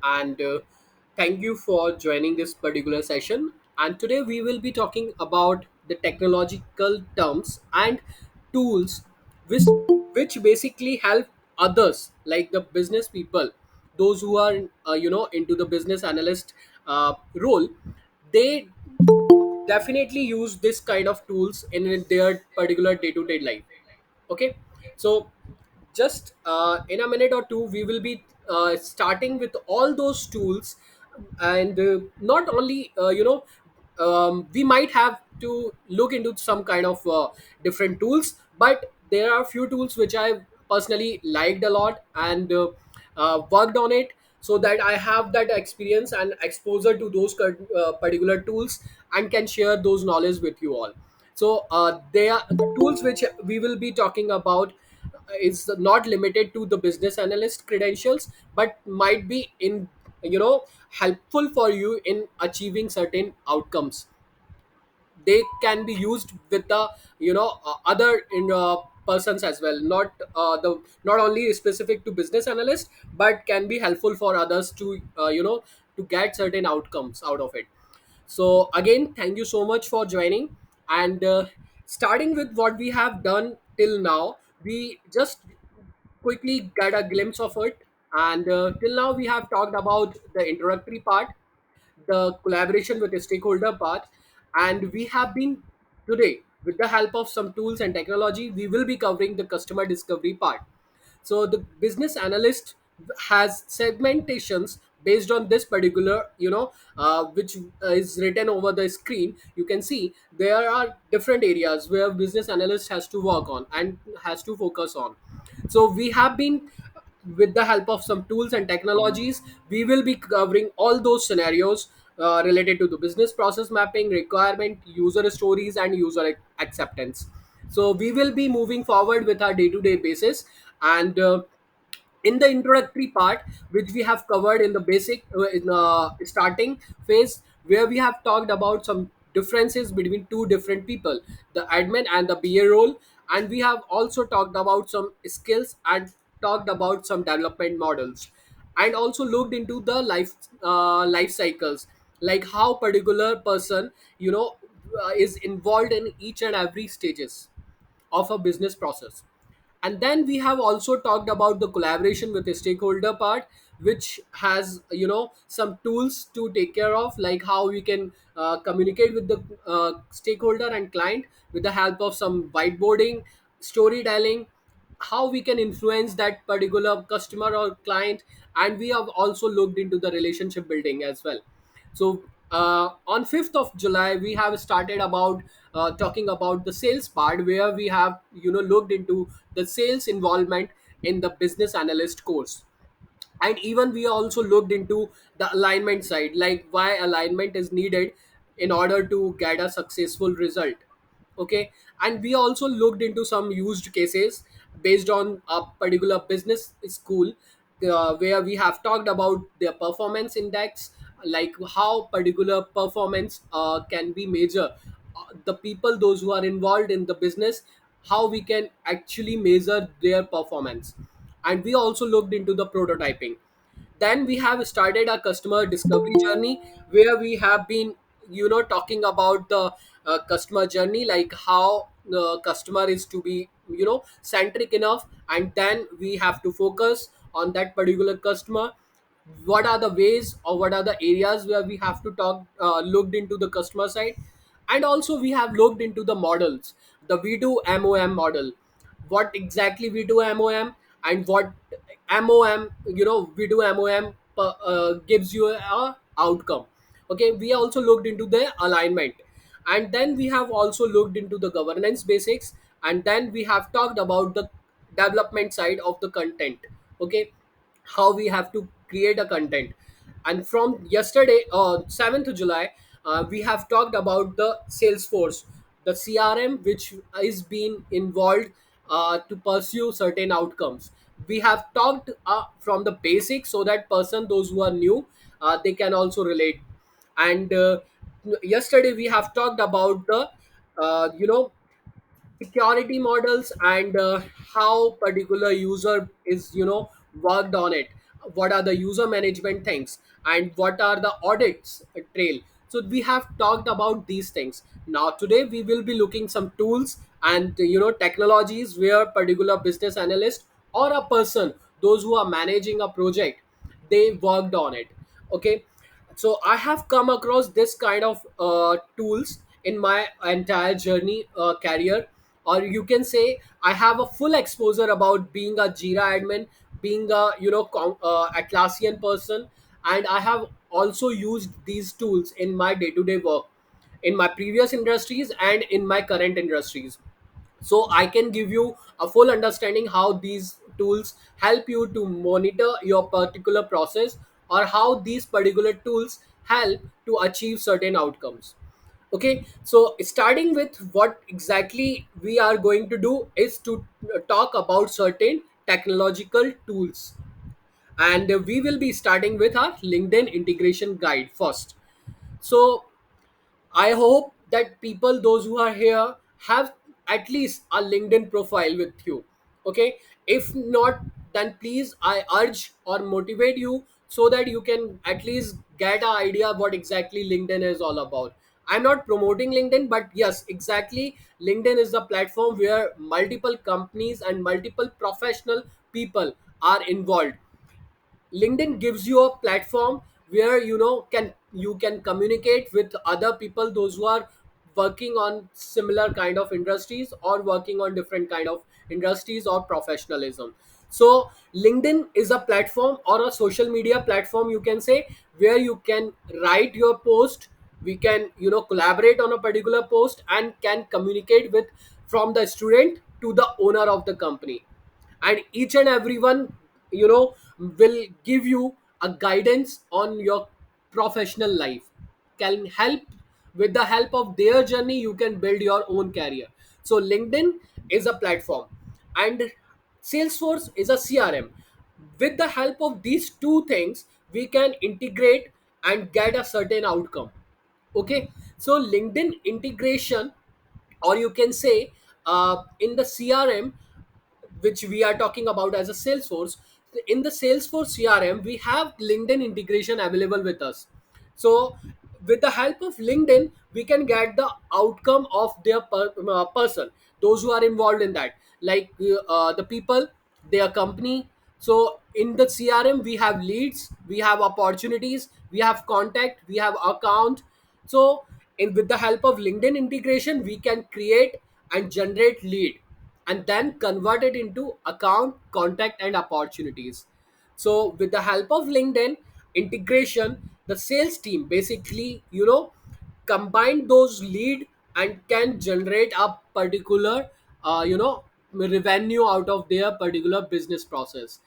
and thank you for joining this particular session. And today we will be talking about the technological terms and tools which, which basically help others, like the business people, those who are into the business analyst role. They definitely use this kind of tools in their particular day-to-day life. Okay, so just in a minute or two we will be starting with all those tools, and not only we might have to look into some kind of different tools, but there are few tools which I personally liked a lot and worked on it, so that I have that experience and exposure to those particular tools and can share those knowledge with you all. So they are the tools which we will be talking about is not limited to the business analyst credentials, but might be in helpful for you in achieving certain outcomes. They can be used with the other in persons as well, not only specific to business analyst, but can be helpful for others to to get certain outcomes out of it. So again, thank you so much for joining. And starting with what we have done till now, we just quickly get a glimpse of it. And till now, we have talked about the introductory part, the collaboration with the stakeholder part, and we have been today, with the help of some tools and technology, we will be covering the customer discovery part. So the business analyst has segmentations based on this particular which is written over the screen. You can see there are different areas where business analyst has to work on and has to focus on. So we have been, with the help of some tools and technologies, we will be covering all those scenarios related to the business process mapping, requirement, user stories, and user acceptance. So we will be moving forward with our day-to-day basis. And in the introductory part, which we have covered in the basic in starting phase, where we have talked about some differences between two different people, the admin and the BA role. And we have also talked about some skills and talked about some development models, and also looked into the life cycles, like how particular person is involved in each and every stages of a business process. And then we have also talked about the collaboration with the stakeholder part, which has some tools to take care of, like how we can communicate with the stakeholder and client with the help of some whiteboarding, storytelling, how we can influence that particular customer or client. And we have also looked into the relationship building as well. So on 5th of July, we have started about talking about the sales part, where we have looked into the sales involvement in the business analyst course. And even we also looked into the alignment side, like why alignment is needed in order to get a successful result. Okay, and we also looked into some used cases based on a particular business school, where we have talked about their performance index, like how particular performance can be measured. The people, those who are involved in the business, how we can actually measure their performance. And we also looked into the prototyping. Then we have started a customer discovery journey, where we have been talking about the customer journey, like how the customer is to be centric enough, and then we have to focus on that particular customer. What are the ways, or what are the areas where we have to talk looked into the customer side. And also we have looked into the models, the we do MOM model, what exactly we do MOM, and what MOM, we do MOM gives you a outcome. Okay, we also looked into the alignment. And then we have also looked into the governance basics. And then we have talked about the development side of the content. Okay, how we have to create a content. And from yesterday, 7th July, we have talked about the Salesforce, the CRM, which is being involved to pursue certain outcomes. We have talked from the basics, so that person, those who are new, they can also relate. And yesterday we have talked about the security models, and how particular user is worked on it. what are the user management things, and what are the audits trail. So we have talked about these things. Now today we will be looking some tools and technologies where particular business analyst or a person, those who are managing a project, they worked on it. Okay, so I have come across this kind of tools in my entire journey, career, or you can say I have a full exposure about being a Jira admin, being a Atlassian person, and I have also used these tools in my day to day work, in my previous industries and in my current industries. So I can give you a full understanding how these tools help you to monitor your particular process, or how these particular tools help to achieve certain outcomes. Okay, so starting with what exactly we are going to do is to talk about certain technological tools, and we will be starting with our LinkedIn integration guide first. So I hope that people, those who are here, have at least a LinkedIn profile with you. Okay. If not, then please I urge or motivate you so that you can at least get an idea what exactly LinkedIn is all about. I'm not promoting LinkedIn, but yes, exactly. LinkedIn is the platform where multiple companies and multiple professional people are involved. LinkedIn gives you a platform where you can communicate with other people, those who are working on similar kind of industries or working on different kind of industries or professionalism. So LinkedIn is a platform or a social media platform, you can say, where you can write your post. We can collaborate on a particular post and can communicate with, from the student to the owner of the company, and each and everyone will give you a guidance on your professional life, can help. With the help of their journey you can build your own career. So LinkedIn is a platform, and Salesforce is a CRM. With the help of these two things we can integrate and get a certain outcome. Okay, so LinkedIn integration, or you can say, in the CRM, which we are talking about as a Salesforce. In the Salesforce CRM, we have LinkedIn integration available with us. So, with the help of LinkedIn, we can get the outcome of their person, those who are involved in that, like the people, their company. So, in the CRM, we have leads, we have opportunities, we have contact, we have account. So, with the help of LinkedIn integration, we can create and generate lead and then convert it into account, contact, and opportunities. So, with the help of LinkedIn integration, the sales team basically, combine those lead and can generate a particular, revenue out of their particular business process.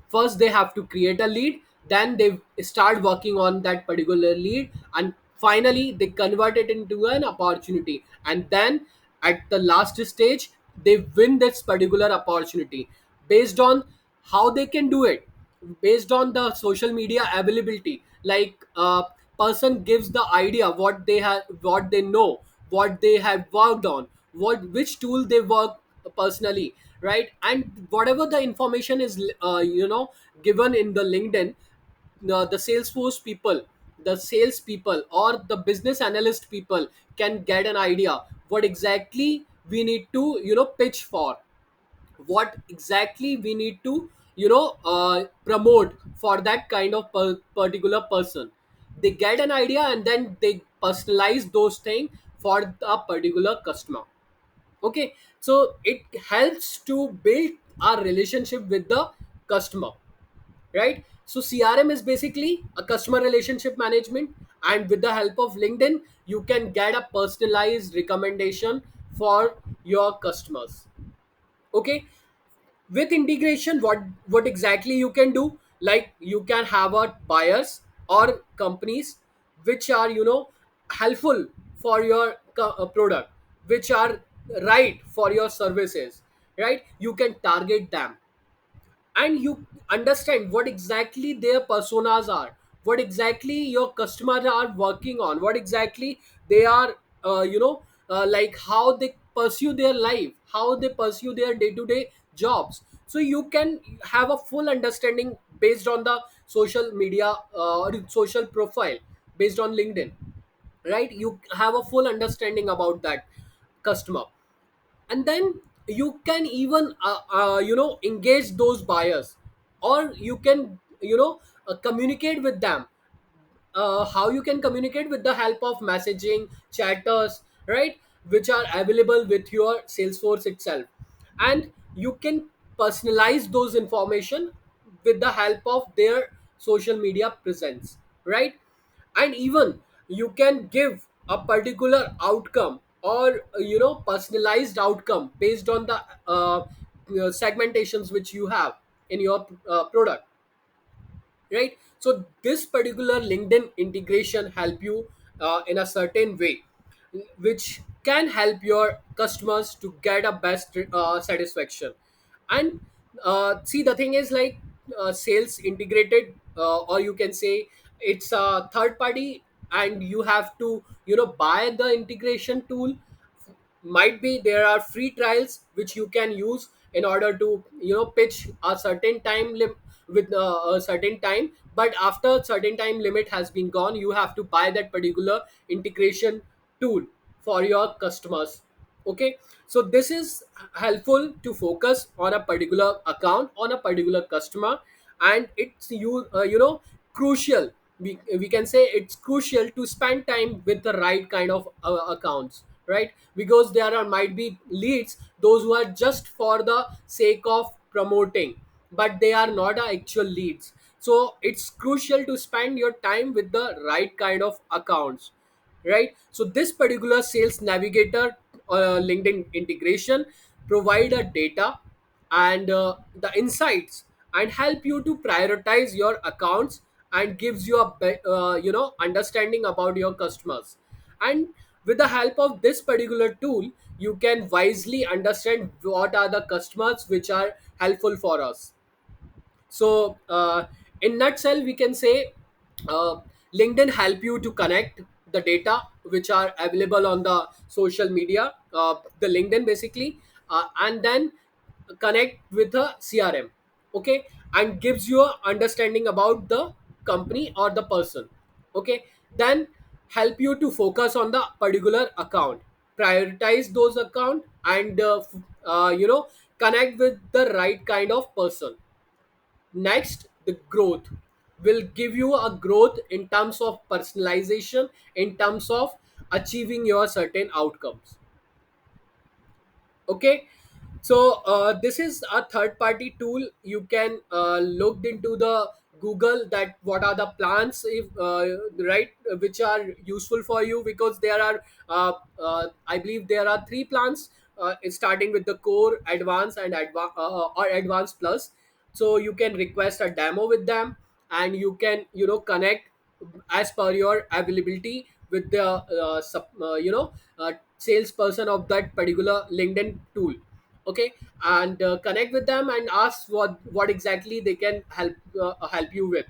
First they have to create a lead, then they start working on that particular lead, and finally they convert it into an opportunity, and then at the last stage they win this particular opportunity. Based on how they can do it, based on the social media availability, like person gives the idea what they have, what they know, what they have worked on, what which tool they work personally, right? And whatever the information is given in the LinkedIn, the Salesforce people, the sales people, or the business analyst people can get an idea what exactly we need to pitch for, what exactly we need to promote for that kind of particular person. They get an idea and then they personalize those things for a particular customer. Okay, so it helps to build our relationship with the customer, right? So CRM is basically a customer relationship management, and with the help of LinkedIn you can get a personalized recommendation for your customers. Okay, with integration, what exactly you can do, like you can have a buyers or companies which are helpful for your product, which are right for your services, right? You can target them, and you understand what exactly their personas are, what exactly your customers are working on, what exactly they are, like how they pursue their life, how they pursue their day-to-day jobs. So you can have a full understanding based on the social media or social profile based on LinkedIn, right? You have a full understanding about that customer, and then you can even engage those buyers, or you can communicate with them. How you can communicate with the help of messaging chatters, right, which are available with your Salesforce itself, and you can personalize those information with the help of their social media presence, right? And even you can give a particular outcome, or personalized outcome based on the segmentations which you have in your product, right? So this particular LinkedIn integration help you in a certain way, which can help your customers to get a best satisfaction. And see, the thing is like, sales integrated, or you can say it's a third party, and you have to buy the integration tool. Might be there are free trials which you can use in order to pitch a certain with a certain time, but after certain time limit has been gone, you have to buy that particular integration tool for your customers. Okay, so this is helpful to focus on a particular account, on a particular customer, and it's crucial. We can say it's crucial to spend time with the right kind of accounts, right? Because there are might be leads those who are just for the sake of promoting, but they are not actual leads. So it's crucial to spend your time with the right kind of accounts, right? So this particular sales navigator LinkedIn integration provide a data and the insights, and help you to prioritize your accounts, and gives you a understanding about your customers. And with the help of this particular tool, you can wisely understand what are the customers which are helpful for us. So in nutshell, we can say uh, LinkedIn help you to connect the data which are available on the social media, the LinkedIn basically, and then connect with the CRM, okay, and gives you a understanding about the company or the person, okay. Then help you to focus on the particular account, prioritize those account, and connect with the right kind of person. Next, the growth will give you a growth in terms of personalization, in terms of achieving your certain outcomes. Okay, so this is a third party tool. You can look into the Google that what are the plans, if right, which are useful for you, because there are I believe there are three plans, starting with the core, advanced, and or advanced plus. So you can request a demo with them, and you can connect as per your availability with the salesperson of that particular LinkedIn tool, okay. And connect with them and ask what exactly they can help you with.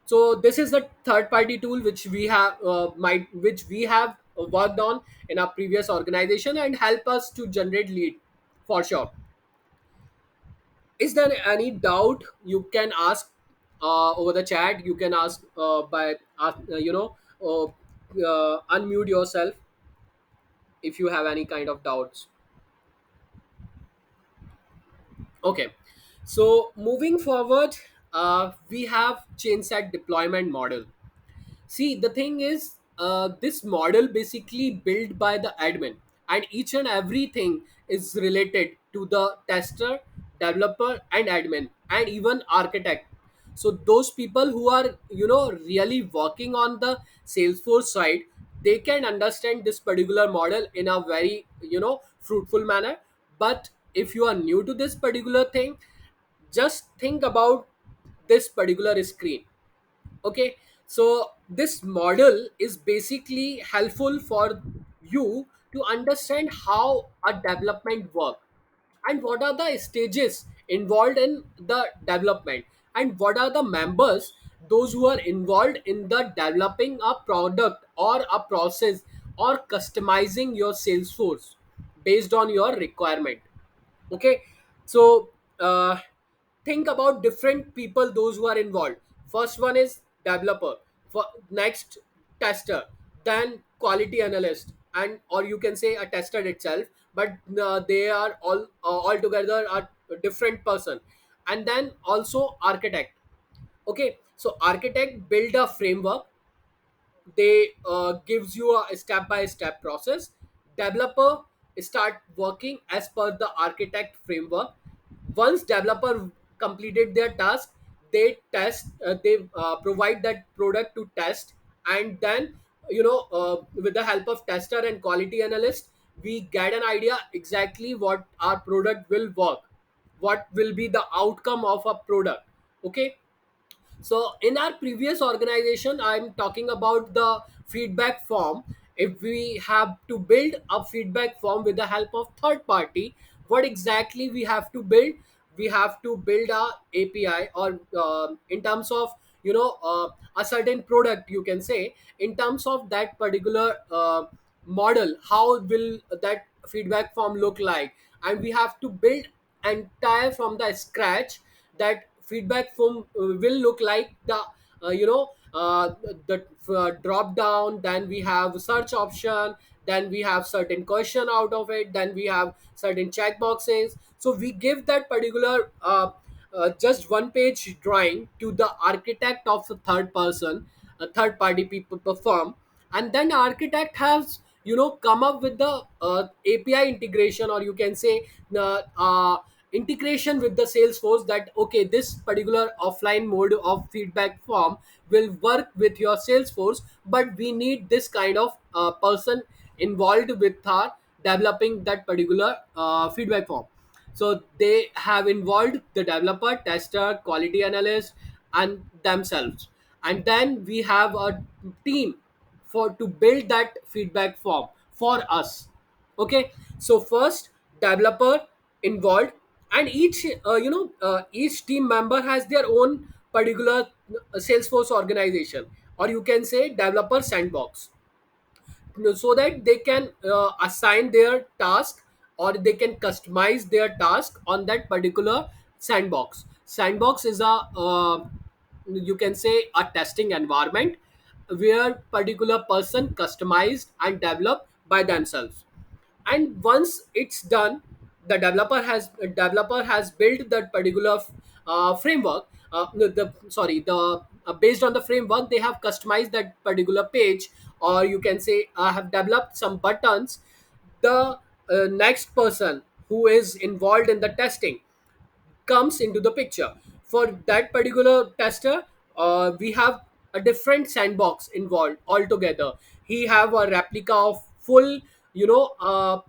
So this is the third party tool which we have which we have worked on in our previous organization, and help us to generate lead for sure. Is there any doubt you can ask over the chat? You can ask by unmute yourself if you have any kind of doubts. Okay, so moving forward, we have change set deployment model. See, the thing is, this model basically built by the admin, and each and everything is related to the tester, developer, and admin, and even architect. So those people who are really working on the Salesforce side, they can understand this particular model in a very fruitful manner. But if you are new to this particular thing, just think about this particular screen. Okay, so this model is basically helpful for you to understand how a development work, and what are the stages involved in the development, and what are the members those who are involved in the developing a product or a process, or customizing your Salesforce based on your requirement. Okay, so uh, think about different people, those who are involved. First one is developer, for next tester, then quality analyst, and or you can say a tester itself, but they are all together a different person. And then also architect. Okay, so architect build a framework, they gives you a step by step process. Developer start working as per the architect framework. Once developer completed their task, they test, they provide that product to test. And then with the help of tester and quality analyst, we get an idea exactly what our product will work, what will be the outcome of a product. Okay, so in our previous organization, I'm talking about the feedback form. If we have to build a feedback form with the help of third party, what exactly we have to build? We have to build a API, or in terms of a certain product, you can say, in terms of that particular model, how will that feedback form look like? And we have to build entire from the scratch. That feedback form will look like the the drop down, then we have search option, then we have certain question out of it, then we have certain check boxes. So we give that particular just one page drawing to the architect of the third person, a third party people perform. And then architect has come up with the API integration, or you can say integration with the Salesforce, that okay, this particular offline mode of feedback form will work with your Salesforce, but we need this kind of person involved with our developing that particular feedback form. So they have involved the developer, tester, quality analyst, and themselves. And then we have a team for to build that feedback form for us. Okay, so first developer involved, and each team member has their own particular Salesforce organization, or you can say developer sandbox, so that they can assign their task, or they can customize their task on that particular sandbox. Sandbox is a you can say a testing environment where particular person customized and developed by themselves. And once it's done, the developer has built that particular framework, the sorry the based on the framework, they have customized that particular page, or you can say have developed some buttons. The next person who is involved in the testing comes into the picture. For that particular tester, we have a different sandbox involved altogether. He have a replica of full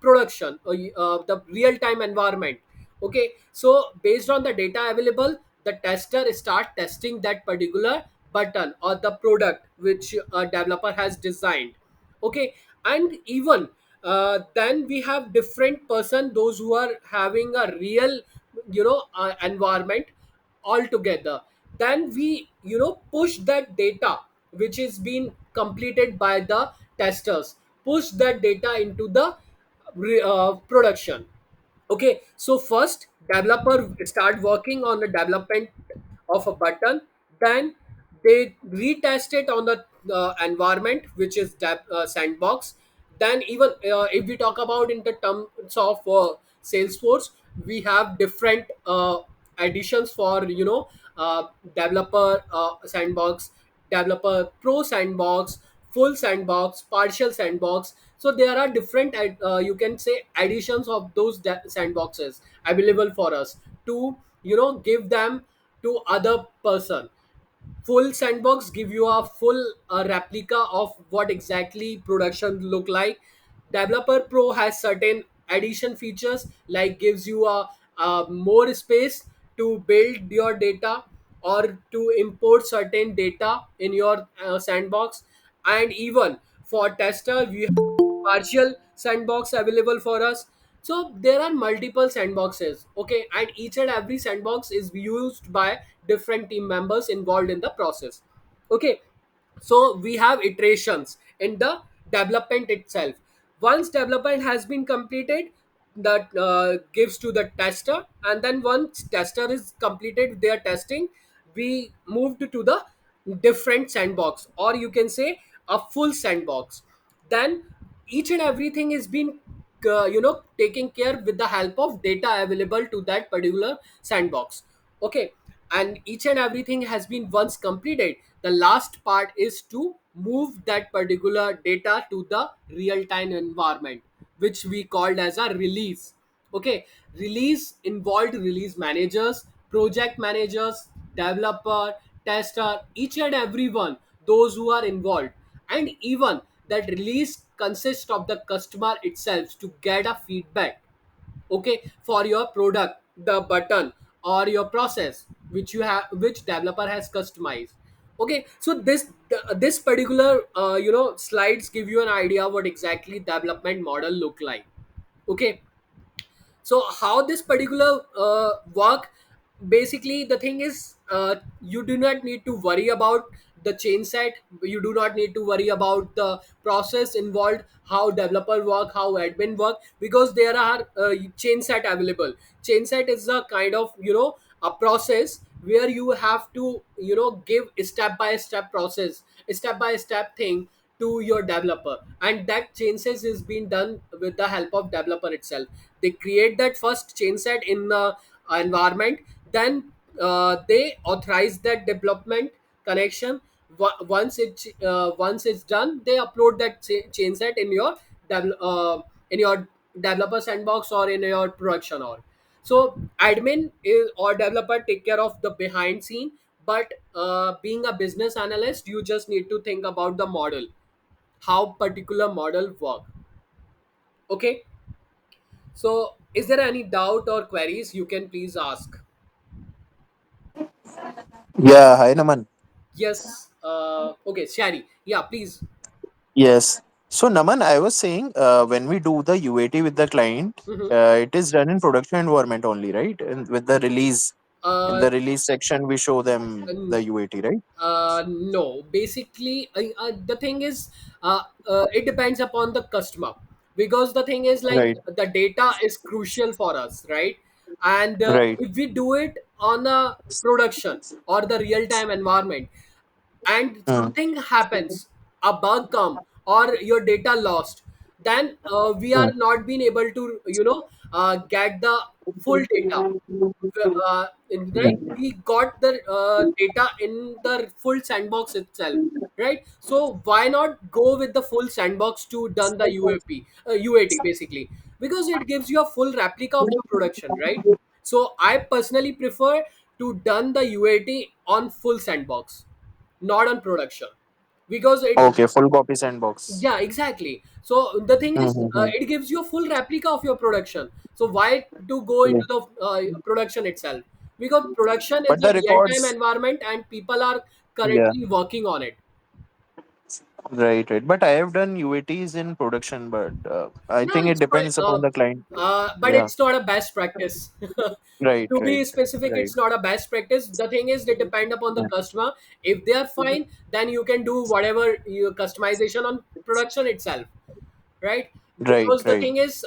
production, the real time environment. Okay, so based on the data available, the tester start testing that particular button or the product which a developer has designed. Okay, and even then we have different person, those who are having a real environment altogether. Then we push that data which is being completed by the testers, push that data into the production. Okay, so first developer start working on the development of a button, then they retest it on the environment which is sandbox. Then even if we talk about in the terms of Salesforce, we have different additions for developer sandbox, developer pro sandbox, full sandbox, partial sandbox. So there are different you can say additions of those sandboxes available for us to give them to other person. Full sandbox give you a full replica of what exactly production look like. Developer pro has certain addition features, like gives you a more space to build your data, or to import certain data in your sandbox. And even for tester, we have partial sandbox available for us. So there are multiple sandboxes. Okay, and each and every sandbox is used by different team members involved in the process. Okay, so we have iterations in the development itself. Once development has been completed, that gives to the tester, and then once tester is completed their testing, we moved to the different sandbox, or you can say a full sandbox. Then each and everything is being taken care with the help of data available to that particular sandbox. Okay, and each and everything has been once completed, the last part is to move that particular data to the real time environment, which we called as a release. Okay, release involved release managers, project managers, developer, tester, each and everyone, those who are involved. And even that release consists of the customer itself to get a feedback, okay, for your product, the button or your process which you have, which developer has customized. Okay, so this particular slides give you an idea what exactly development model look like. Okay, so how this particular work, basically the thing is, you do not need to worry about the chain set, you do not need to worry about the process involved, how developer work, how admin work, because there are chain set available. Chain set is a kind of a process where you have to give step by step process, step by step thing to your developer, and that changes is being done with the help of developer itself. They create that first chain set in the environment, then they authorize that development connection. Once it's done, they upload that chain set in your in your developer sandbox or in your production org. So admin is, or developer take care of the behind scene, but being a business analyst, you just need to think about the model, how particular model work. Okay, so is there any doubt or queries you can please ask? Yeah, hi Naman. Yes. Okay, Shari, yeah, please. Yes. So Naman, I was saying when we do the UAT with the client, Mhm. it is done in production environment only, right? And with the release, in uh, the release section, we show them the UAT, right? no, basically, the thing is, it depends upon the customer, because the thing is like Right, the data is crucial for us, right? And right. if we do it on a production or the real time environment, and Mm, something happens, a bug come or your data lost, then we are mm, not being able to get the full data. Right, mm. we got the data in the full sandbox itself, right? So why not go with the full sandbox to done the UAT basically, because it gives you a full replica of your production, right? So I personally prefer to done the UAT on full sandbox, not on production, because it, Okay, full copy sandbox. yeah, exactly. So the thing is, Mm-hmm. it gives you a full replica of your production. So why to go into the production itself? Because production is But a the real time records, environment and people are yeah, currently working on it. right, right. But I have done UATs in production, but I Yeah, think it it's fine. depends upon the client. But Yeah, it's not a best practice. right, To right, be specific, right. it's not a best practice. The thing is, they depend upon the Mm, customer. If they are fine, then you can do whatever your customization on production itself, right? right, Because the right, thing is,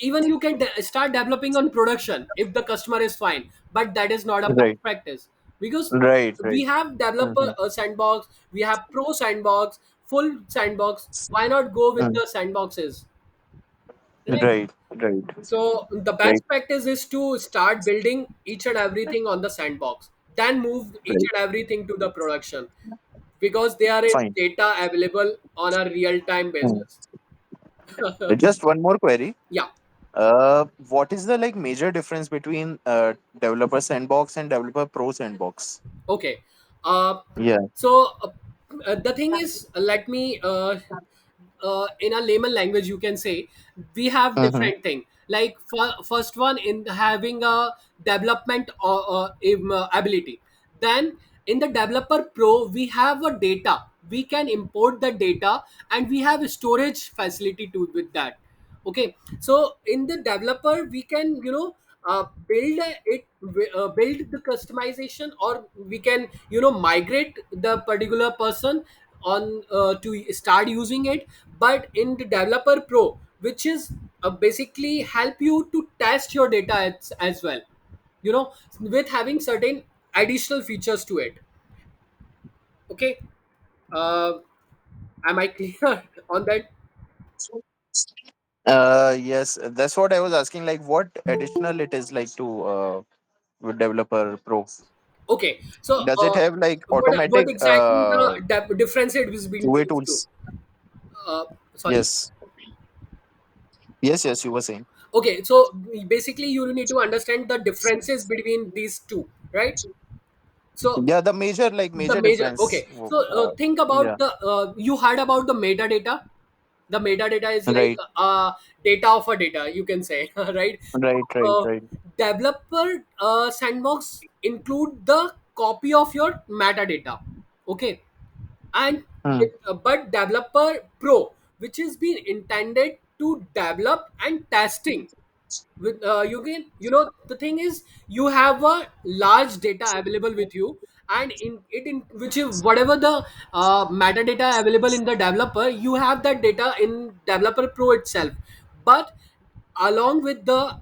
even you can start developing on production if the customer is fine, but that is not a best right, practice, because right, we right. have developer Mm-hmm. sandbox, we have pro sandbox, full sandbox. Why not go with Mm, the sandboxes, right? right, right, So the right, best practice is to start building each and everything on the sandbox, then move each right. and everything to the production, because they are in Fine. data available on a real time Mm. basis. Just one more query. Yeah. What is the like major difference between developer sandbox and developer pro sandbox? Okay. Uh, Yeah. the thing is, let me, in a layman language, you can say we have Mm-hmm. different thing. Like first one in having a development ability. Then in the developer pro, we have a data. We can import the data, and we have a storage facility too with that. Okay, so in the developer we can build the customization, or we can migrate the particular person on to start using it. But in the developer pro, which is basically help you to test your data as well, you know, with having certain additional features to it. Okay. uh, am I clear on that? Yes, that's what I was asking. Like, what additional it is like to with Developer Pro? Okay, so Does it have like what automatic exactly the difference is between QA these two? tools? uh, Sorry. Yes, yes, yes. You were saying. Okay, so basically you need to understand the differences between these two, right? So Yeah, the major the major major, difference. okay, so think about Yeah, the you heard about the metadata. The metadata is like right, data of a data, you can say. Right. right, right, uh, right. Developer sandbox include the copy of your metadata. Okay. And Hmm. but developer pro, which is been intended to develop and testing with you can, you know, the thing is you have a large data available with you, and in it, in which is whatever the metadata available in the developer, you have that data in developer pro itself. But along with the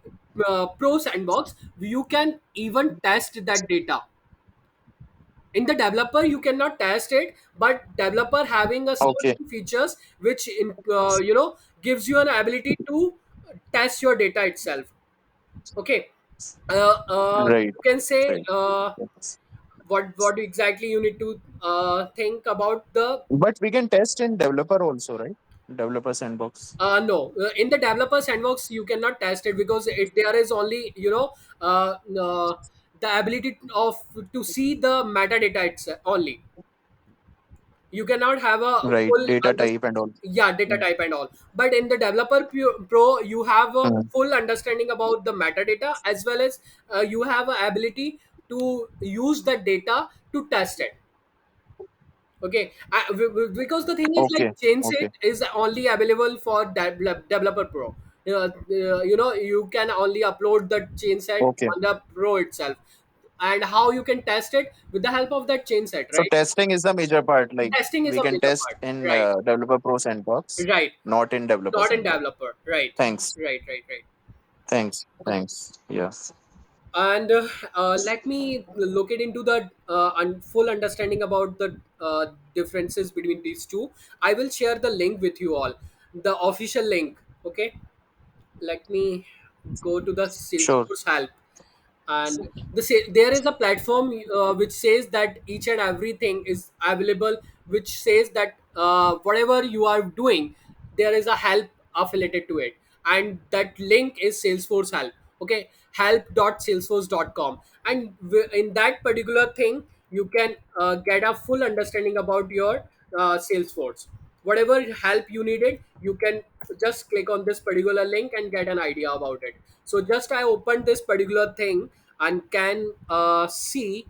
pro sandbox, you can even test that data. In the developer you cannot test it, but developer having a Okay, certain features which in you know, gives you an ability to test your data itself. Okay. right, You can say right. what exactly you need to think about the But we can test in Developer also, right? Developer Sandbox. no, in the developer sandbox you cannot test it, because there is only, you know, the ability of to see the metadata itself only. You cannot have a Right, full data type and all. yeah, data Hmm. type and all. But in the developer pro you have a Hmm. full understanding about the metadata, as well as you have a ability to use the data to test it. Okay. Because the thing is like Okay, chain set okay, is only available for developer pro. You know, you can only upload the chain set okay. on the pro itself. And how you can test it with the help of that chain set, So right? testing is the major part. Like Testing is we a can major test part, in right? Developer Pro Sandbox, Right. not in Developer Not in Sandbox. developer, right? Thanks, Right. thanks, thanks. Yes, And let me look it into the full understanding about the differences between these two. I will share the link with you all, the official link. Okay. Let me go to the sure. Salesforce help. And there is a platform which says that each and everything is available, which says that whatever you are doing, there is a help affiliated to it, and that link is Salesforce help. Okay. Help.salesforce.com. And in that particular thing you can get a full understanding about your Salesforce. Whatever help you needed, you can just click on this particular link and get an idea about it. So just I opened this particular thing and can see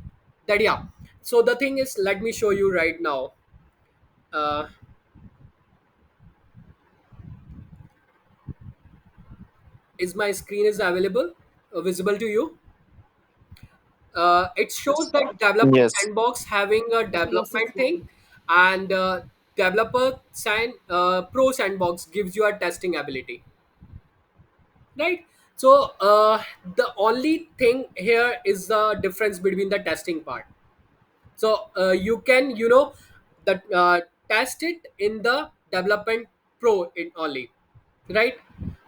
that, yeah. So the thing is, let me show you right now. uh, is my screen is available, visible to you? It shows that developer Yes. sandbox having a development thing, and pro sandbox gives you a testing ability, right? So the only thing here is the difference between the testing part. So you can, you know, that test it in the development pro in only, right,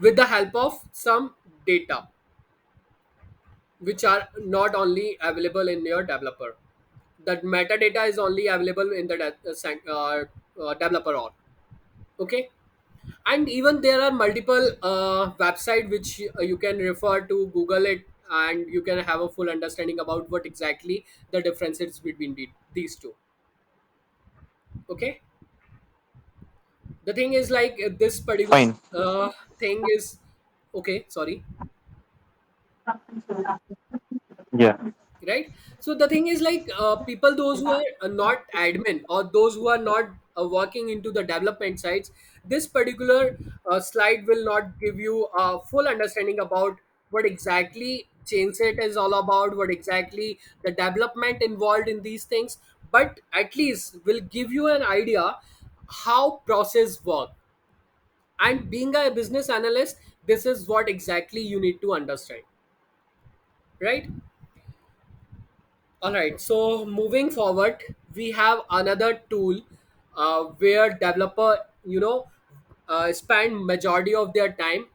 with the help of some data which are not only available in your developer. That metadata is only available in the developer org. Okay. And even there are multiple website which you can refer to, google it, and you can have a full understanding about what exactly the differences between these two. Okay. The thing is like this particular Fine. thing is, okay, sorry. Yeah. Right. So the thing is like people those who are not admin, or those who are not working into the development sites, this particular slide will not give you a full understanding about what exactly chainset is all about, what exactly the development involved in these things, but at least will give you an idea how process work. And being a business analyst, This is what exactly you need to understand, right? All right, so moving forward, we have another tool where developer, spend majority of their time,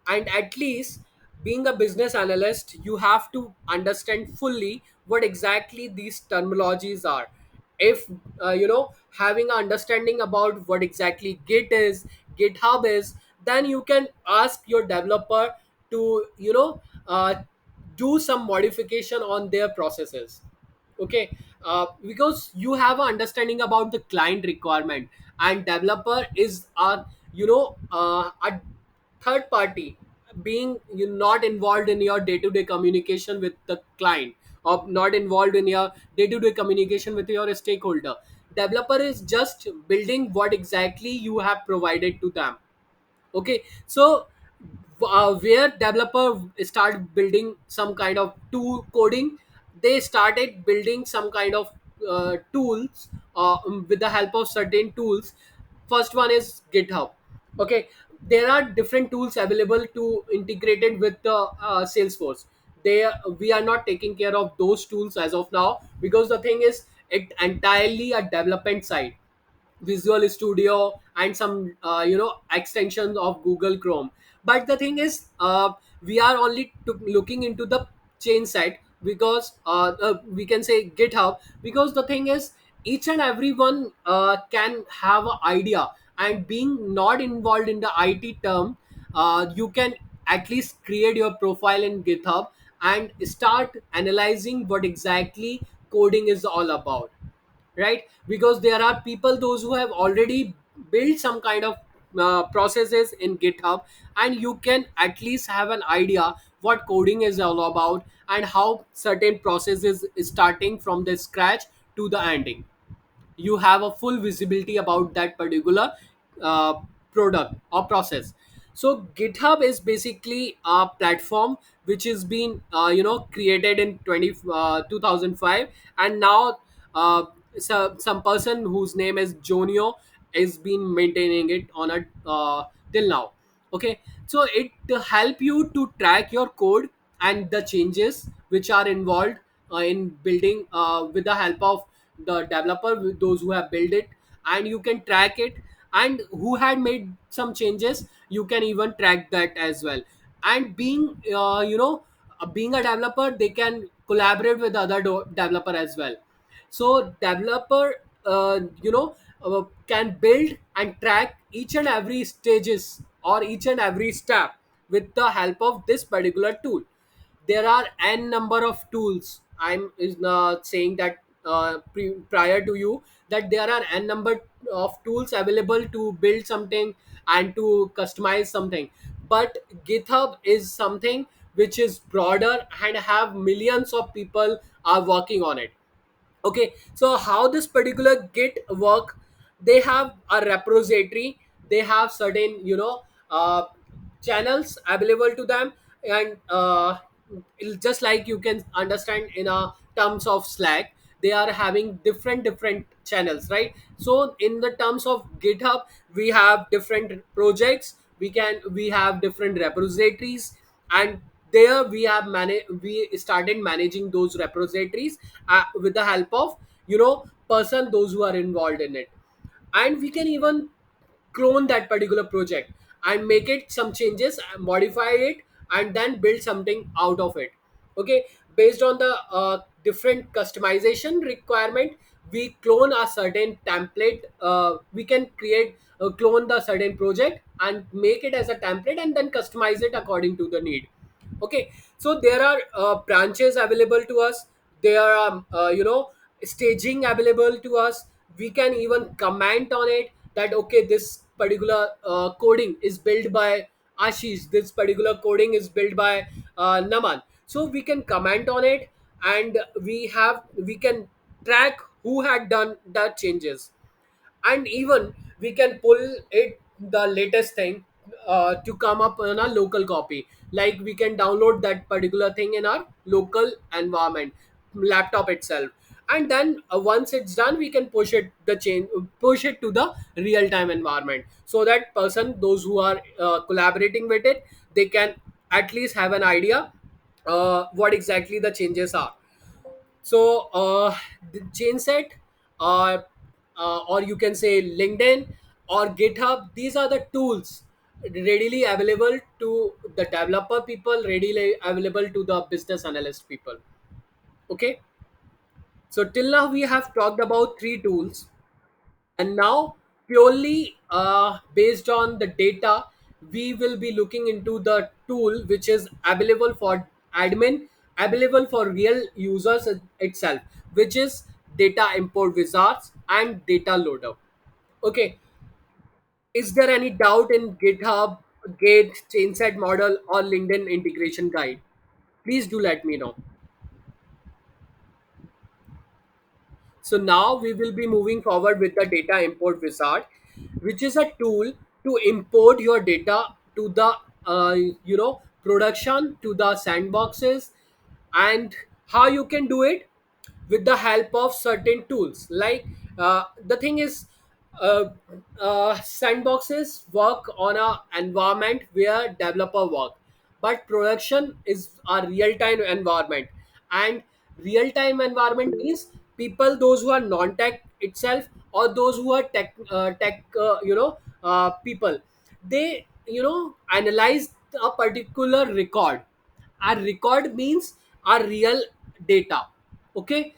and at least being a business analyst, you have to understand fully what exactly these terminologies are. If having an understanding about what exactly Git is, GitHub is, then you can ask your developer to do some modification on their processes. Okay, because you have an understanding about the client requirement, and developer is a third party, being you not involved in your day-to-day communication with the client, or not involved in your day-to-day communication with your stakeholder. Developer is just building what exactly you have provided to them. Okay, so where developer start building some kind of tool coding, they started building some kind of tools with the help of certain tools. First one is GitHub. Okay, there are different tools available to integrated with the Salesforce. They We are not taking care of those tools as of now, because the thing is it entirely a development side, Visual Studio and some extensions of Google Chrome. But the thing is, we are only looking into the chain side, because we can say GitHub, because the thing is each and everyone can have an idea, and being not involved in the IT term, you can at least create your profile in GitHub and start analyzing what exactly coding is all about, right? Because there are people those who have already built some kind of processes in GitHub, and you can at least have an idea what coding is all about, and how certain processes is starting from the scratch to the ending. You have a full visibility about that particular uh, product or process. So GitHub is basically a platform which has been created in 2005, and now some person whose name is Jonio is been maintaining it on a till now. Okay, so it help you to track your code and the changes which are involved in building with the help of the developer, with those who have built it, and you can track it, and who had made some changes, you can even track that as well. And being being a developer, they can collaborate with other developer as well. So developer can build and track each and every stages or each and every step with the help of this particular tool. There are n number of tools. I'm is saying that prior to you, that there are n number of tools available to build something and to customize something. But GitHub is something which is broader and have millions of people are working on it. Okay, so how this particular Git work, they have a repository, they have certain channels available to them, and just like you can understand in a terms of Slack, they are having different channels, right? So in the terms of GitHub, we have different projects, we have different repositories, and there we started managing those repositories with the help of person those who are involved in it. And we can even clone that particular project and make it some changes, modify it, and then build something out of it. Okay, based on the different customization requirement, we clone a certain template, we can create clone the certain project and make it as a template, and then customize it according to the need. Okay, so there are branches available to us, there are staging available to us. We can even comment on it that okay, this particular coding is built by Ashish, this particular coding is built by Naman. So we can comment on it, and we can track who had done the changes. And even we can pull it the latest thing to come up on a local copy, like we can download that particular thing in our local environment laptop itself. and then once it's done we can push it to the real time environment, so that person, those who are collaborating with it, they can at least have an idea what exactly the changes are. So the chain set, uh, or you can say LinkedIn or GitHub, these are the tools readily available to the developer people, readily available to the business analyst people. Okay, so till now we have talked about three tools, and now purely based on the data, we will be looking into the tool which is available for admin, available for real users itself, which is data import wizards and data loader. Okay, is there any doubt in GitHub, Gate, chainset model, or LinkedIn integration guide? Please do let me know. So now we will be moving forward with the data import wizard, which is a tool to import your data to the production, to the sandboxes, and how you can do it with the help of certain tools. Like the thing is, uh, sandboxes work on a environment where developer work, but production is a real time environment, and real time environment means people, those who are non tech itself, or those who are tech people, they analyze a particular record. A record means a real data. Okay,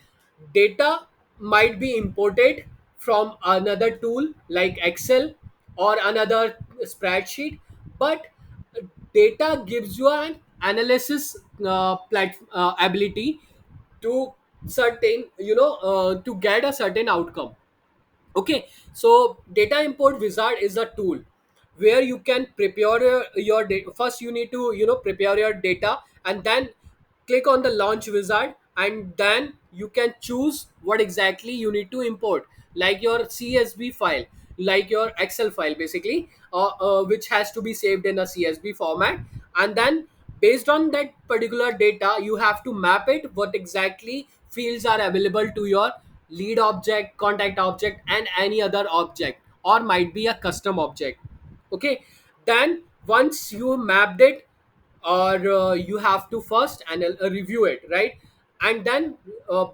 data might be imported from another tool like Excel or another spreadsheet, but data gives you an analysis ability to certain to get a certain outcome. Okay, so data import wizard is a tool where you can prepare your data. First you need to prepare your data, and then click on the launch wizard, and then you can choose what exactly you need to import, like your CSV file, like your Excel file basically, which has to be saved in a CSV format. And then based on that particular data you have to map it, what exactly fields are available to your lead object, contact object, and any other object, or might be a custom object. Okay, then once you mapped it, or you have to first and review it, right? And then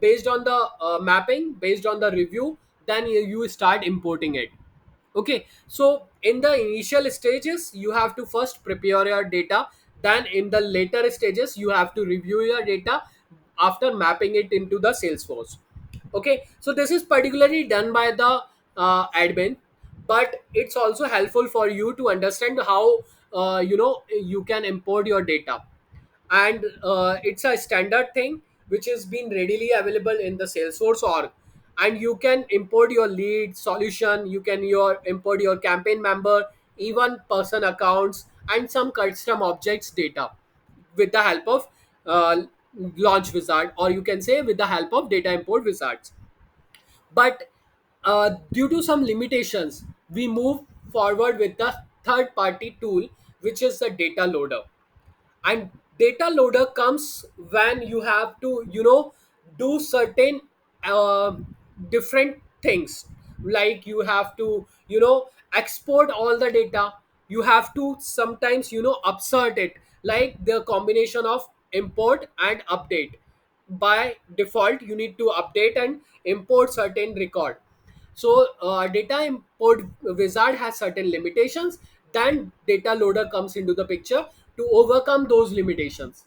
based on the mapping, based on the review, then you start importing it. Okay, so in the initial stages you have to first prepare your data, then in the later stages you have to review your data after mapping it into the Salesforce. Okay, so this is particularly done by the admin, but it's also helpful for you to understand how you can import your data. And it's a standard thing which has been readily available in the Salesforce org. And you can import your lead solution, you can import your campaign member, even person accounts, and some custom objects data with the help of uh, launch wizard, or you can say with the help of data import wizards. But due to some limitations, we move forward with the third party tool, which is the data loader. And data loader comes when you have to do certain uh, different things, like you have to export all the data. You have to sometimes upsert it, like the combination of import and update. By default you need to update and import certain record. So data import wizard has certain limitations, then data loader comes into the picture to overcome those limitations,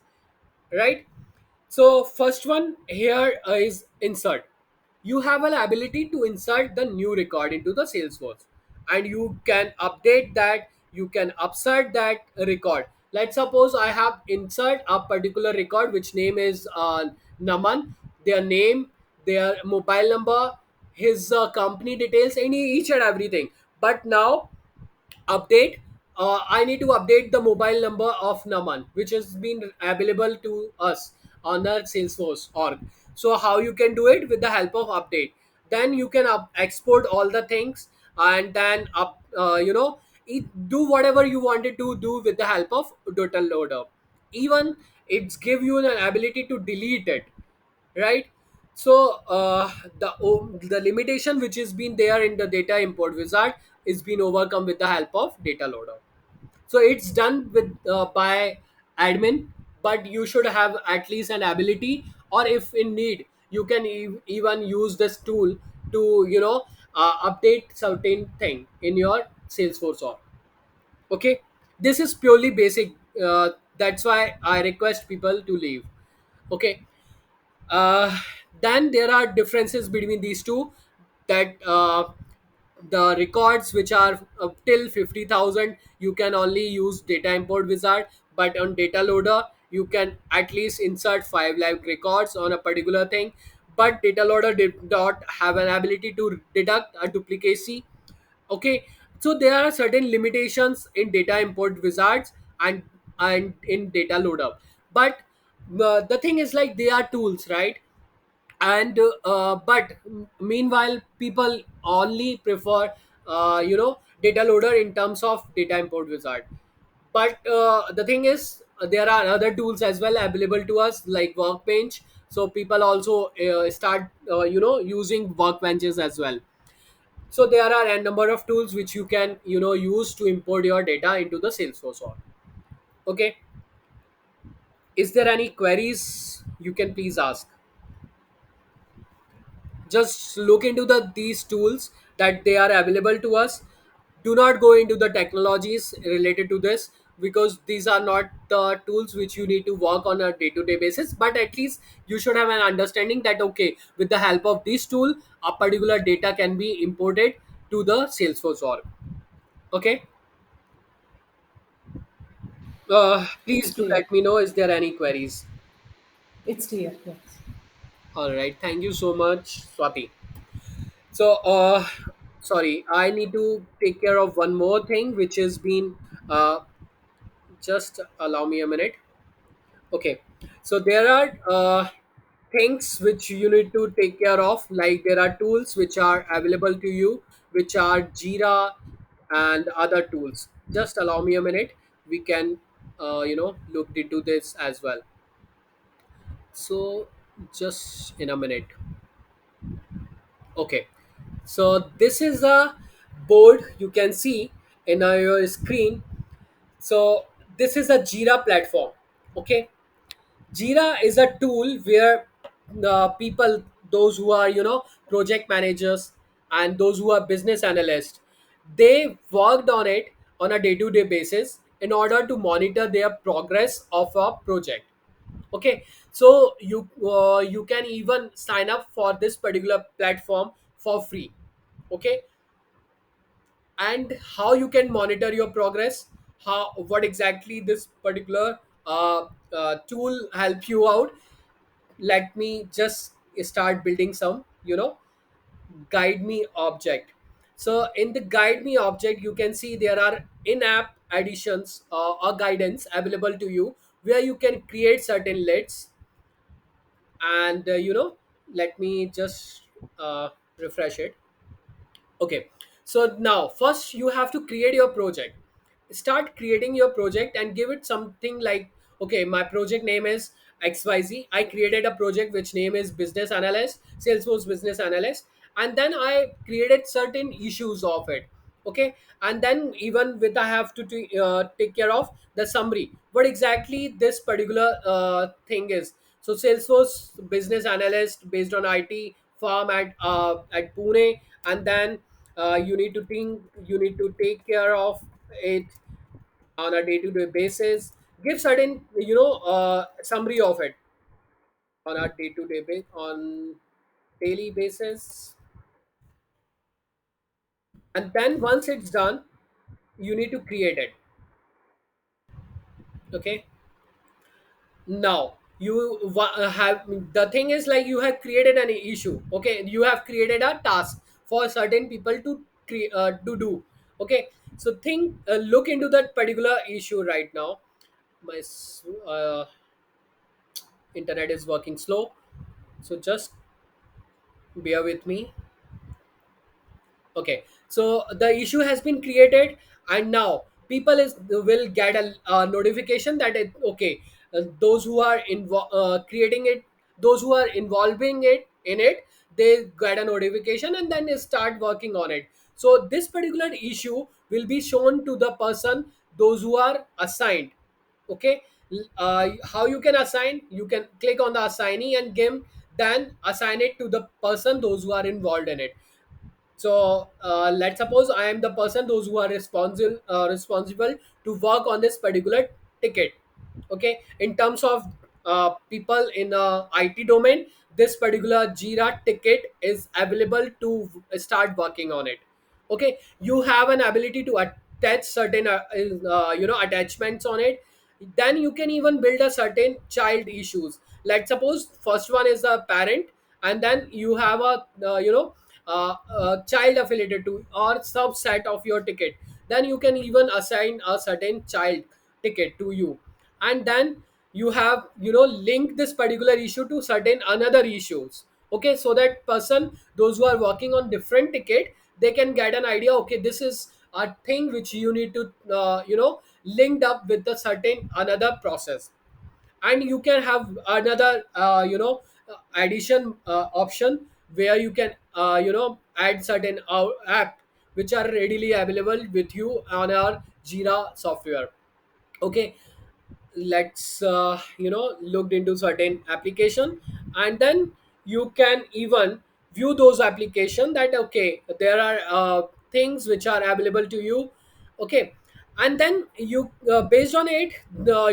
right? So first one here is insert. You have an ability to insert the new record into the Salesforce, and you can update that, you can upsert that record. Let's suppose I have insert a particular record which name is Naman, their name, their mobile number, his company details, any each and everything. But now update, I need to update the mobile number of Naman, which has been available to us on our Salesforce org. So how you can do it with the help of update? Then you can export all the things, and then do whatever you wanted to do with the help of data loader. Even it's give you an ability to delete it, right? So the limitation which has been there in the data import wizard is being overcome with the help of data loader. So it's done with by admin, but you should have at least an ability, or if in need, you can even use this tool to update certain thing in your Salesforce or okay. This is purely basic. That's why I request people to leave. Okay. uh, then there are differences between these two, that the records which are till 50,000 you can only use data import wizard, but on data loader you can at least insert 5 live records on a particular thing, but data loader did not have an ability to deduct a duplicacy. Okay, so there are certain limitations in data import wizards and in data loader, but the thing is like they are tools, right? And but meanwhile people only prefer data loader in terms of data import wizard. But the thing is there are other tools as well available to us like workbench, so people also start using workbenches as well. So there are a number of tools which you can use to import your data into the Salesforce or okay. Is there any queries you can please ask? Just look into these tools that they are available to us. Do not go into the technologies related to this, because these are not the tools which you need to work on a day-to-day basis, but at least you should have an understanding that okay, with the help of this tool a particular data can be imported to the Salesforce org. Okay. Please It's do clear. let me know, is there any queries? It's clear, yes. All right, thank you so much, Swati. So sorry, I need to take care of one more thing which has been just allow me a minute. Okay, so there are things which you need to take care of, like there are tools which are available to you, which are Jira and other tools. Just allow me a minute, we can look into this as well. So just in a minute. Okay, so this is a board you can see in your screen. So this is a Jira platform. Okay, Jira is a tool where the people, those who are project managers and those who are business analysts, they worked on it on a day-to-day basis in order to monitor their progress of a project. Okay, so you can even sign up for this particular platform for free. Okay, and how you can monitor your progress, how what exactly this particular tool help you out. Let me just start building some guide me object. So in the guide me object you can see there are in-app additions or guidance available to you, where you can create certain lists. And let me just refresh it. Okay, so now first you have to create your project. Start creating your project and give it something like, okay, my project name is XYZ. I created a project which name is Business Analyst, Salesforce Business Analyst, and then I created certain issues of it. Okay, and then even with I have to take care of the summary, what exactly this particular thing is. So Salesforce Business Analyst based on IT firm at Pune, and then you need to take care of it on a day-to-day basis. Give certain summary of it on a day-to-day on daily basis, and then once it's done you need to create it. Okay, now have the thing is like you have created an issue. Okay, you have created a task for certain people to do. Okay, so think look into that particular issue right now. My internet is working slow, so just bear with me. Okay, so the issue has been created, and now people is will get a notification that okay, those who are creating it, those who are involving it in it, they get a notification and then they start working on it. So this particular issue will be shown to the person, those who are assigned. Okay. How you can assign, you can click on the assignee and give, then assign it to the person those who are involved in it. So let's suppose I am the person those who are responsible to work on this particular ticket. Okay, in terms of people in IT domain, this particular Jira ticket is available to start working on it. Okay, you have an ability to attach certain attachments on it. Then you can even build a certain child issues. Let's suppose first one is a parent, and then you have a child affiliated to or subset of your ticket. Then you can even assign a certain child ticket to you, and then you have link this particular issue to certain another issues. Okay, so that person, those who are working on different ticket, they can get an idea, okay, this is a thing which you need to linked up with the certain another process. And you can have another addition option where you can add certain app which are readily available with you on our Jira software. Okay, let's looked into certain application, and then you can even view those application that okay, there are things which are available to you. Okay, and then you based on it,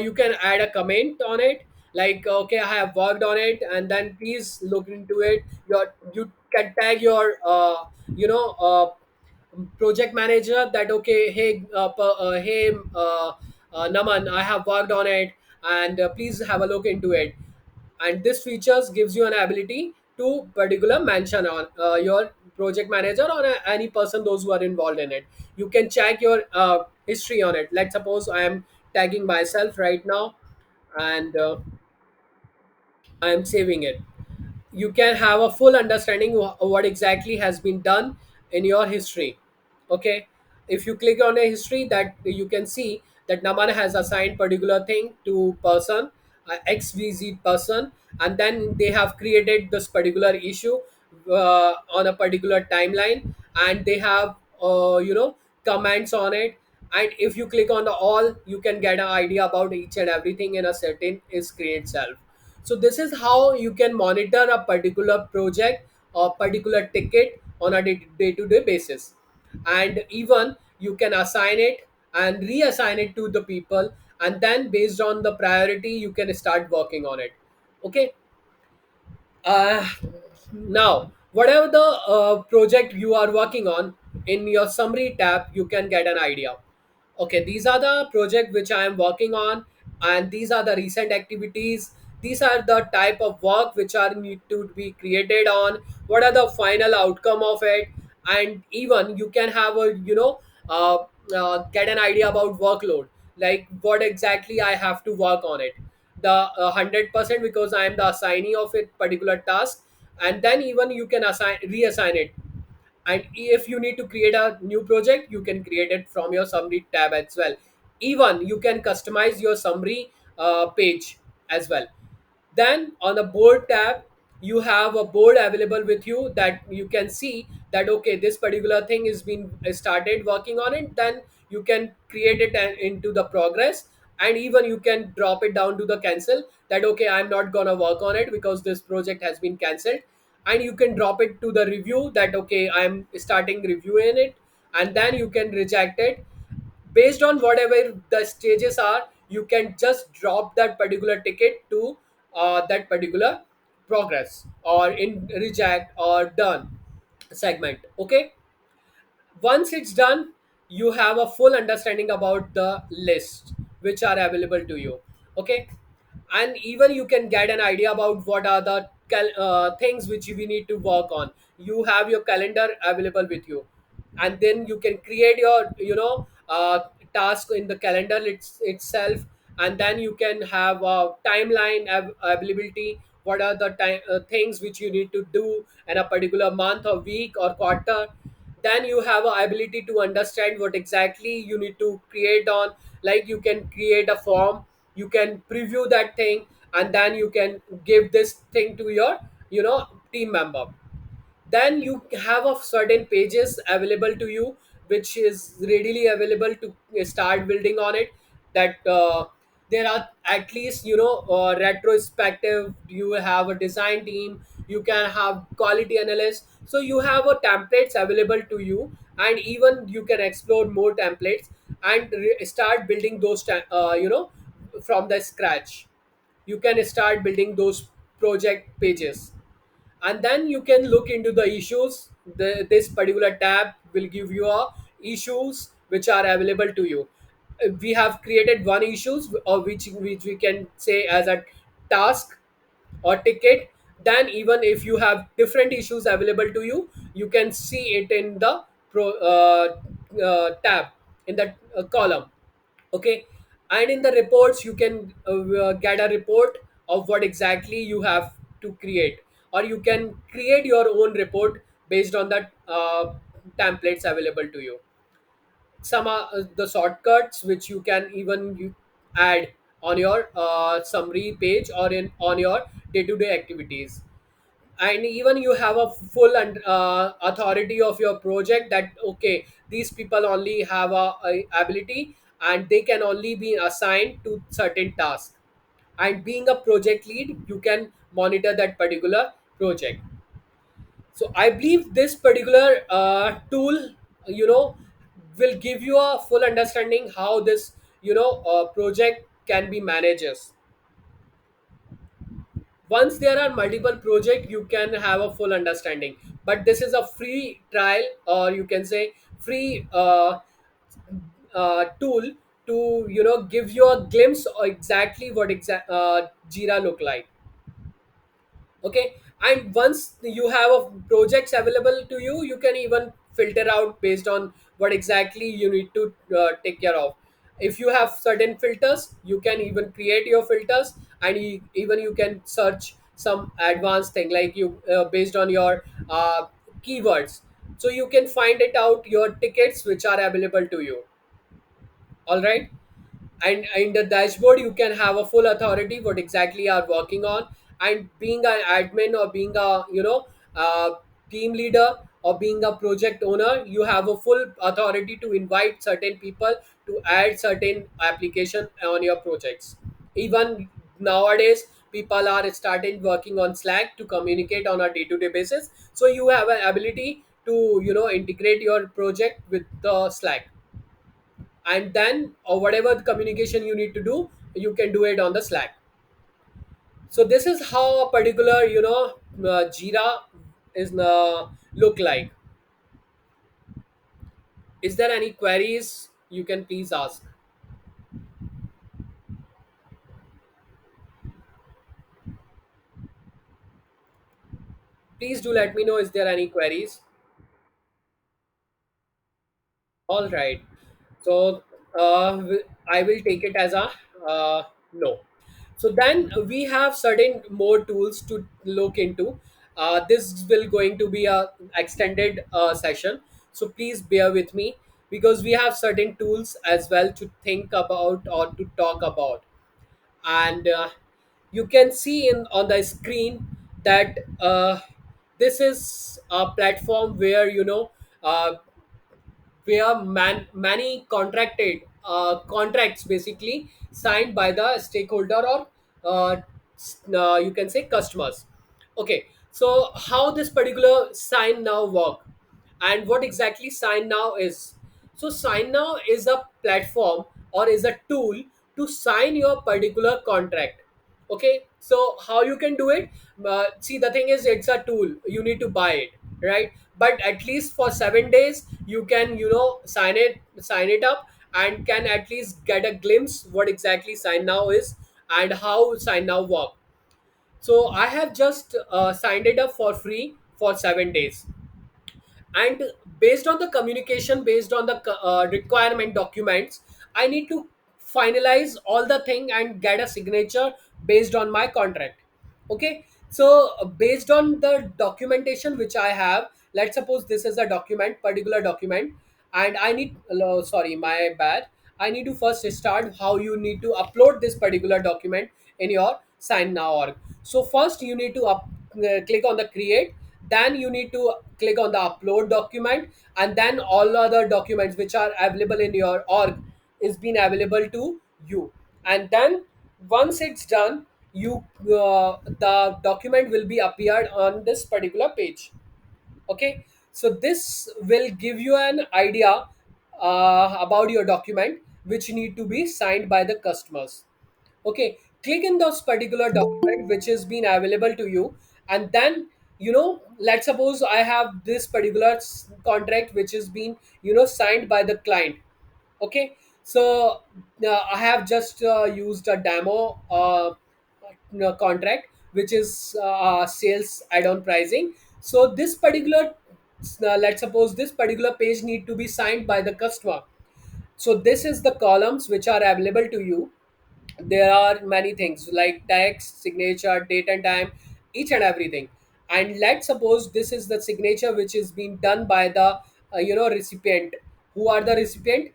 you can add a comment on it, like okay, I have worked on it, and then please look into it. You can tag your project manager that okay, hey Naman, I have worked on it, and please have a look into it. And this features gives you an ability to particular mention on your project manager or any person those who are involved in it. You can check your history on it. Let's suppose I am tagging myself right now, and I am saving it. You can have a full understanding what exactly has been done in your history. Okay, if you click on a history, that you can see that Naman has assigned particular thing to person, xvz person, and then they have created this particular issue on a particular timeline, and they have comments on it. And if you click on the all, you can get an idea about each and everything in a certain screen itself. So this is how you can monitor a particular project or particular ticket on a day-to-day basis. And even you can assign it and reassign it to the people, and then based on the priority you can start working on it. Okay. uh, Now whatever the project you are working on, in your summary tab you can get an idea. Okay, these are the project which I am working on, and these are the recent activities. These are the type of work which are need to be created on, what are the final outcome of it. And even you can have a get an idea about workload, like what exactly I have to work on it, the 100% because I am the assignee of a particular task. And then even you can reassign it. And if you need to create a new project, you can create it from your summary tab as well. Even you can customize your summary page as well. Then on the board tab, you have a board available with you that you can see that okay, this particular thing is been started working on it. Then you can create it into the progress, and even you can drop it down to the cancel, that okay, I'm not gonna work on it because this project has been cancelled. And you can drop it to the review, that okay, I'm starting reviewing it. And then you can reject it. Based on whatever the stages are, you can just drop that particular ticket to that particular progress or in reject or done segment. Okay, once it's done, you have a full understanding about the list which are available to you. Okay, and even you can get an idea about what are the things which we need to work on. You have your calendar available with you, and then you can create your task in the calendar itself. And then you can have a timeline availability, what are the things which you need to do in a particular month or week or quarter. Then you have a ability to understand what exactly you need to create on, like you can create a form, you can preview that thing, and then you can give this thing to your team member. Then you have of certain pages available to you, which is readily available to start building on it. That there are at least, retrospective, you have a design team, you can have quality analyst, so you have a templates available to you, and even you can explore more templates and start building those from the scratch. You can start building those project pages, and then you can look into the issues. This particular tab will give you issues which are available to you. We have created one issues, or which we can say as a task or ticket. Then even if you have different issues available to you, you can see it in the tab, in the column. Okay. And in the reports you can get a report of what exactly you have to create, or you can create your own report based on the templates available to you. Some are the shortcuts which you can even add on your summary page, or in on your day-to-day activities. And even you have a full authority of your project, that okay, these people only have a ability, and they can only be assigned to certain tasks. And being a project lead, you can monitor that particular project. So I believe this particular tool, you know will give you a full understanding how this project can be managed. Once there are multiple projects, you can have a full understanding, but this is a free trial, or you can say free tool to give you a glimpse of exactly what Jira look like. Okay. And once you have a projects available to you, you can even filter out based on what exactly you need to take care of. If you have certain filters, you can even create your filters, and even you can search some advanced thing, like you based on your keywords, so you can find it out your tickets which are available to you. All right. And in the dashboard you can have a full authority what exactly you are working on. And being an admin, or being a uh, team leader, or being a project owner, you have a full authority to invite certain people to add certain application on your projects. Even nowadays people are starting working on Slack to communicate on a day-to-day basis, so you have an ability to integrate your project with the Slack. And then, or whatever the communication you need to do, you can do it on the Slack. So this is how a particular Jira is look like. Is there any queries you can please ask? Please do let me know, is there any queries? All right. So I will take it as a no. So then we have certain more tools to look into. This will going to be a extended session, so please bear with me, because we have certain tools as well to think about or to talk about. And you can see in on the screen that this is a platform where uh, where many contracts basically signed by the stakeholder, or you can say customers. Okay, so how this particular sign now work, and what exactly sign now is. So sign now is a platform, or is a tool to sign your particular contract. Okay, so how you can do it? See, the thing is, it's a tool, you need to buy it, right? But at least for 7 days you can sign it up, and can at least get a glimpse what exactly sign now is, and how sign now work. So I have just signed it up for free for 7 days. And based on the communication, based on the requirement documents, I need to finalize all the thing and get a signature based on my contract. Okay. So based on the documentation which I have, let's suppose this is a particular document, and I need sorry, my bad, I need to first start how you need to upload this particular document in your sign now org. So first you need to click on the create, then you need to click on the upload document, and then all other documents which are available in your org is being available to you. And then once it's done, you the document will be appeared on this particular page. Okay, so this will give you an idea about your document which need to be signed by the customers. Okay, click in those particular document which has been available to you, and then, let's suppose I have this particular contract which has been, signed by the client. Okay, so I have just used a demo contract which is sales add-on pricing. So this particular, let's suppose this particular page need to be signed by the customer. So this is the columns which are available to you. There are many things like text, signature, date and time, each and everything. And let's suppose this is the signature which is being done by the recipient. Who are the recipient?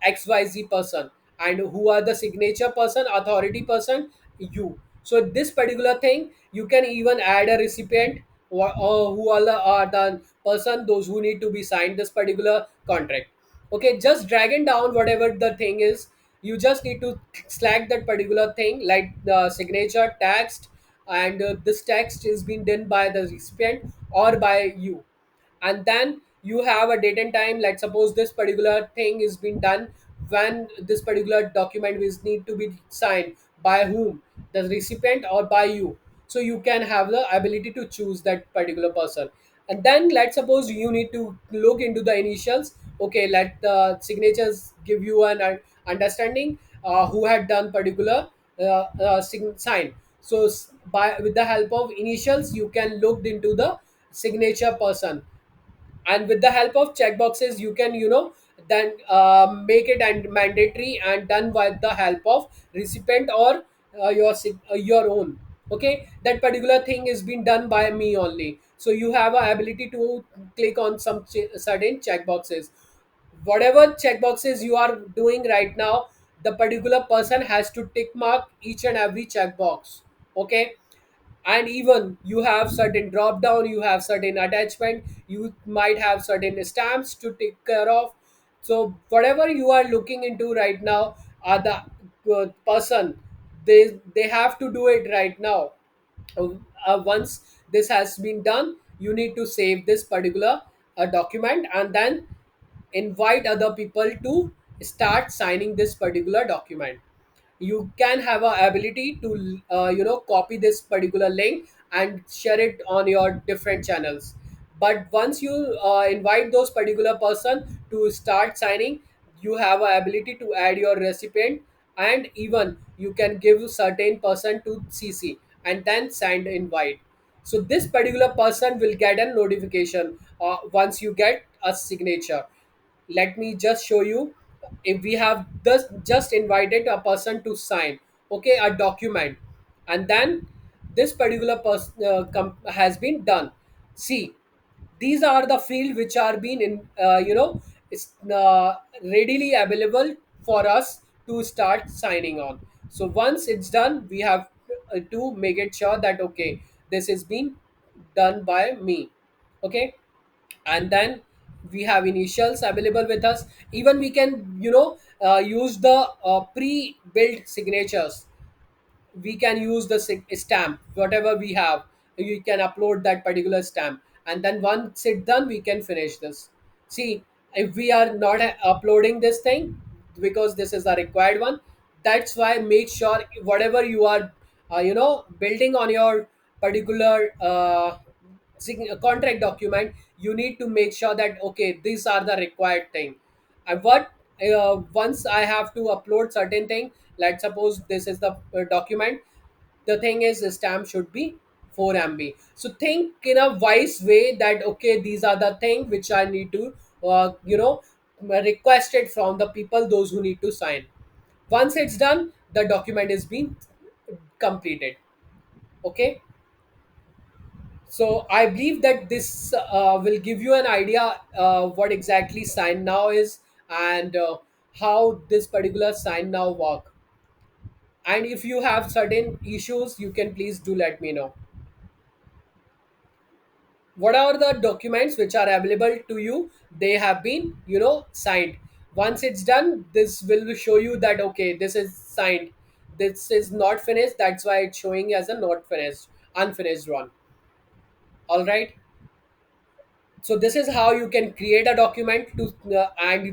XYZ person. And who are the signature person, authority person? You. So this particular thing, you can even add a recipient, or who are the person, those who need to be signed this particular contract. Okay, just drag it down whatever the thing is. You just need to select that particular thing like the signature text, and this text is being done by the recipient or by you. And then you have a date and time. Let's suppose this particular thing is being done when this particular document is need to be signed by whom, the recipient or by you. So you can have the ability to choose that particular person. And then let's suppose you need to look into the initials. Okay, let the signatures give you an understanding who had done particular sign. So by with the help of initials you can look into the signature person. And with the help of checkboxes you can, then make it and mandatory and done with the help of recipient or your own. Okay, that particular thing is being done by me only, so you have a ability to click on some certain checkboxes. Whatever checkboxes you are doing right now, the particular person has to tick mark each and every checkbox. Okay, and even you have certain drop down, you have certain attachment, you might have certain stamps to take care of. So whatever you are looking into right now, the person, they have to do it right now. Once this has been done, you need to save this particular document, and then invite other people to start signing this particular document. You can have a ability to copy this particular link and share it on your different channels. But once you invite those particular person to start signing, you have a ability to add your recipient, and even you can give certain person to CC and then send invite. So this particular person will get a notification once you get a signature. Let me just show you. If we have just invited a person to sign, okay, a document, and then this particular person has been done. See, these are the field which are being in it's readily available for us to start signing on. So once it's done, we have to make it sure that okay, this is being done by me. Okay, and then we have initials available with us. Even we can use the pre-built signatures. We can use the stamp whatever we have. You can upload that particular stamp, and then once it's done we can finish this. See, if we are not uploading this thing because this is a required one, that's why make sure whatever you are building on your particular contract document, you need to make sure that okay, these are the required thing. And what once I have to upload certain thing, let's suppose this is the document. The thing is the stamp should be 4 MB. So think in a wise way that okay, these are the thing which I need to request it from the people, those who need to sign. Once it's done, the document is being completed. Okay, so I believe that this will give you an idea what exactly sign now is, and how this particular sign now work. And if you have certain issues, you can please do let me know. what are the documents which are available to you, they have been signed. Once it's done, this will show you that okay, this is signed, this is not finished, that's why it's showing as a not finished, unfinished one. All right, so this is how you can create a document to and